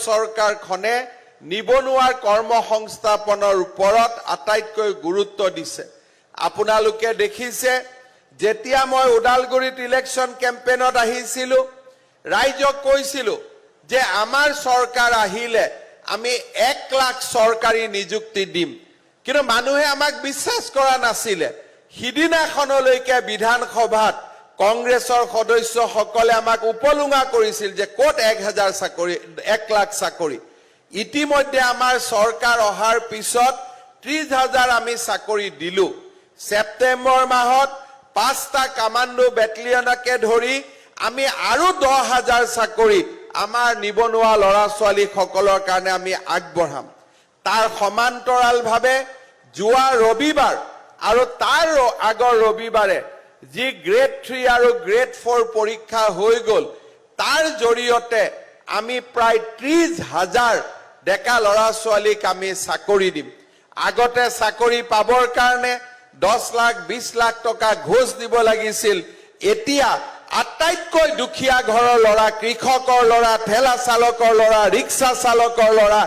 চৰকাৰখনে নিবনুৱাৰ কৰ্মসংস্থাপনৰ ওপৰত আটাইতকৈ গুৰুত্ব দিছে। আপোনালোকে দেখিছে যেতিয়া মই ওদালগুৰিত ইলেকশ্যন কেম্পেইনত আহিছিলো, ৰাইজক কৈছিলো যে আমাৰ চৰকাৰ আহিলে আমি 1 লাখ চৰকাৰী নিযুক্তি দিম, কিন্তু মানুহে আমাক বিশ্বাস কৰা নাছিলে। সিদিনাখনলৈকে বিধানসভাত কংগ্ৰেছৰ সদস্যসকলে আমাক উপলুঙা কৰিছিল যে ক'ত 1 লাখ চাকৰি। ইতিমধ্যে আমাৰ চৰকাৰ অহাৰ পিছত 30,000 আমি চাকৰি দিলো। ছেপ্টেম্বৰ মাহত 5টা কামাণ্ডো বেটেলিয়নকে ধৰি আমি আৰু 10,000 চাকৰি আমাৰ নিবনুৱা ল'ৰা ছোৱালীসকলৰ কাৰণে আমি আগবঢ়াম। তাৰ সমান্তৰালভাৱে যোৱা ৰবিবাৰ আৰু তাৰ আগৰ ৰবিবাৰে যি গ্ৰেড 3 আৰু গ্ৰেড 4 পৰীক্ষা হৈ গ'ল, তাৰ জৰিয়তে আমি প্ৰায় 30,000 ডেকা ল'ৰা ছোৱালীক আমি চাকৰি দিম। আগতে চাকৰি পাবৰ কাৰণে 10 লাখ 20 লাখ টকা ঘোষ দিব লাগিছিল। এতিয়া আটাইতকৈ দুখীয়া ঘৰৰ ল'ৰা, কৃষকৰ ল'ৰা, ঠেলা চালকৰ ল'ৰা, ৰিক্সা চালকৰ ল'ৰা,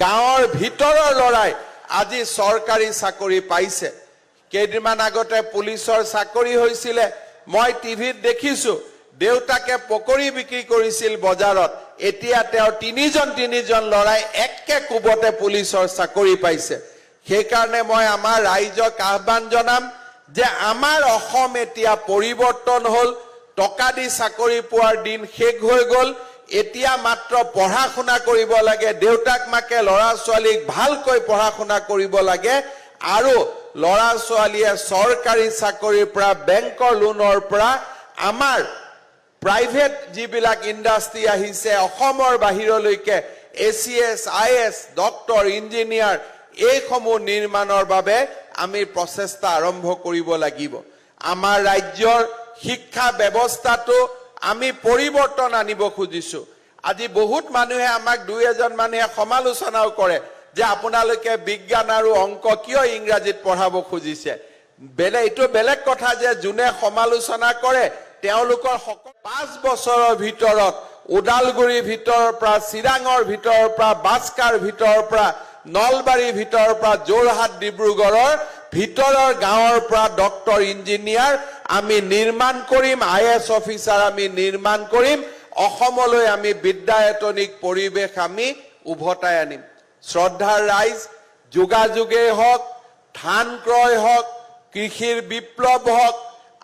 গাঁৱৰ ভিতৰৰ ল'ৰাই আজি চৰকাৰী চাকৰি পাইছে। কেইদিনমান আগতে পুলিচৰ চাকৰি হৈছিলে, মই টিভিত দেখিছো দেউতাকে পকৰি বিক্ৰী কৰিছিল বজাৰত, এতিয়া তেওঁ 3জন ল'ৰাই একে কোবতে পুলিচৰ চাকৰি পাইছে। সেইকাৰণে মই আমাৰ ৰাইজক আহ্বান জনাম যে আমাৰ অসম এতিয়া পৰিৱৰ্তন হ'ল। টকা দি চাকৰি পোৱাৰ দিন শেষ হৈ গ'ল। এতিয়া মাত্ৰ পঢ়া শুনা কৰিব লাগে, দেউতাক মাকে ল'ৰা ছোৱালীক ভালকৈ পঢ়া শুনা কৰিব লাগে, আৰু ল'ৰা ছোৱালীয়ে চৰকাৰী চাকৰিৰ পৰা, বেংকৰ লোনৰ পৰা, আমাৰ প্ৰাইভেট যিবিলাক ইণ্ডাষ্ট্ৰী আহিছে অসমৰ বাহিৰলৈকে, ACS, IS, ডক্টৰ, ইঞ্জিনিয়াৰ, এইসমূহ নিৰ্মাণৰ বাবে আমি প্ৰচেষ্টা আৰম্ভ কৰিব লাগিব। আমাৰ ৰাজ্যৰ শিক্ষা ব্যৱস্থাটো আমি পৰিৱৰ্তন আনিব খুজিছো। আজি বহুত মানুহে আমাক 2-এজন মানুহে সমালোচনাও কৰে যে আপোনালোকে বিজ্ঞান আৰু অংক কিয় ইংৰাজীত পঢ়াব খুজিছে। এইটো বেলেগ কথা যে যোনে সমালোচনা কৰে তেওঁলোকৰ 5 বছৰৰ ভিতৰত ওদালগুৰিৰ ভিতৰৰ পৰা, চিৰাঙৰ ভিতৰৰ পৰা, বাস্কাৰ ভিতৰৰ পৰা, নলবাৰীৰ ভিতৰৰ পৰা, যোৰহাট ডিব্ৰুগড়ৰ ভিতৰৰ গাঁৱৰ পৰা ডক্টৰ, ইঞ্জিনিয়াৰ আমি নিৰ্মাণ কৰিম, IS অফিচাৰ আমি নিৰ্মাণ কৰিম। অসমলৈ আমি বিদ্যায়তনিক পৰিৱেশ আমি উভতাই আনিম। শ্ৰদ্ধাৰ ৰাইজ, যোগাযোগেই হওক, ধান ক্ৰয় হওক, কৃষিৰ বিপ্লৱ হওক,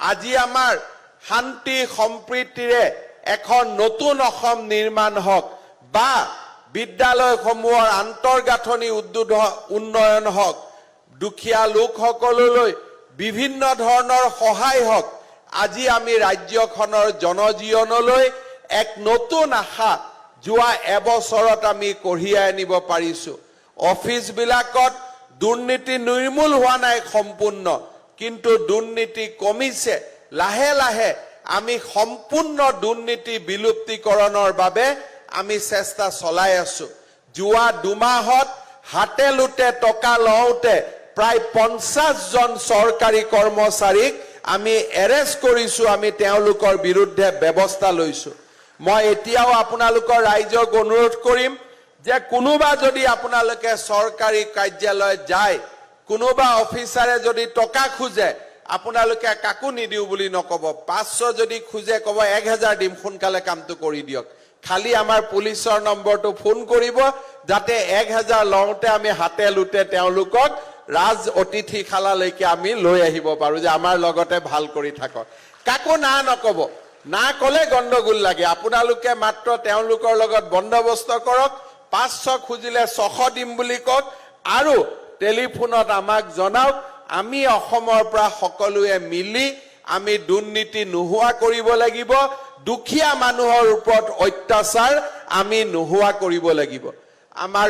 আজি আমাৰ শান্তি সম্প্ৰীতিৰে এখন নতুন অসম নিৰ্মাণ হওক, বা বিদ্যালয়সমূহৰ আন্তঃগাঁথনি উন্নয়ন হওক, দুখীয়া লোকসকললৈ বিভিন্ন ধৰণৰ সহায় হওক, আজি আমি ৰাজ্যখনৰ জনজীৱনলৈ এক নতুন আশা যোৱা এবছৰত আমি কঢ়িয়াই আনিব পাৰিছো। অফিচবিলাকত দুৰ্নীতি নিৰ্মূল হোৱা নাই সম্পূৰ্ণ, কিন্তু দুৰ্নীতি কমিছে। লাহে লাহে আমি সম্পূৰ্ণ দুৰ্নীতি বিলুপ্তিকৰণৰ বাবে আমি চেষ্টা চলাই আছো। যোৱা 2 মাহত হাতে লুটে টকা লওঁতে প্ৰায় 50জন চৰকাৰী কৰ্মচাৰীক আমি এৰেষ্ট কৰিছো, আমি তেওঁলোকৰ বিৰুদ্ধে ব্যৱস্থা লৈছো। মই এতিয়াও আপোনালোকৰ ৰাইজক অনুৰোধ কৰিম যে কোনোবা যদি আপোনালোকে চৰকাৰী কাৰ্যালয়ত যায়, কোনোবা অফিচাৰে যদি টকা খোজে, আপোনালোকে কাকো নিদিও বুলি নকব। 500 যদি খোজে কব 1000 দিম, সোনকালে কামটো কৰি দিয়ক। খালি আমাৰ পুলিচৰ নম্বৰটো ফোন কৰিব, যাতে 1000 লওঁতে আমি হাতে লুটে তেওঁলোকক ৰাজ অতিথিশালালৈকে আমি লৈ আহিব পাৰো, যে আমাৰ লগতে ভাল কৰি থাকক। কাকো না নকব, না কলে গণ্ডগোল লাগে। আপোনালোকে মাত্ৰ তেওঁলোকৰ লগত বন্দোবস্ত কৰক, 500 খুজিলে 600 দিম বুলি কওক, আৰু টেলিফোনত আমাক জনাওক। আমি অসমৰ পৰা সকলোৱে মিলি আমি দুৰ্নীতি নোহোৱা কৰিব লাগিব, দুখীয়া মানুহৰ ওপৰত অত্যাচাৰ আমি নোহোৱা কৰিব লাগিব। আমাৰ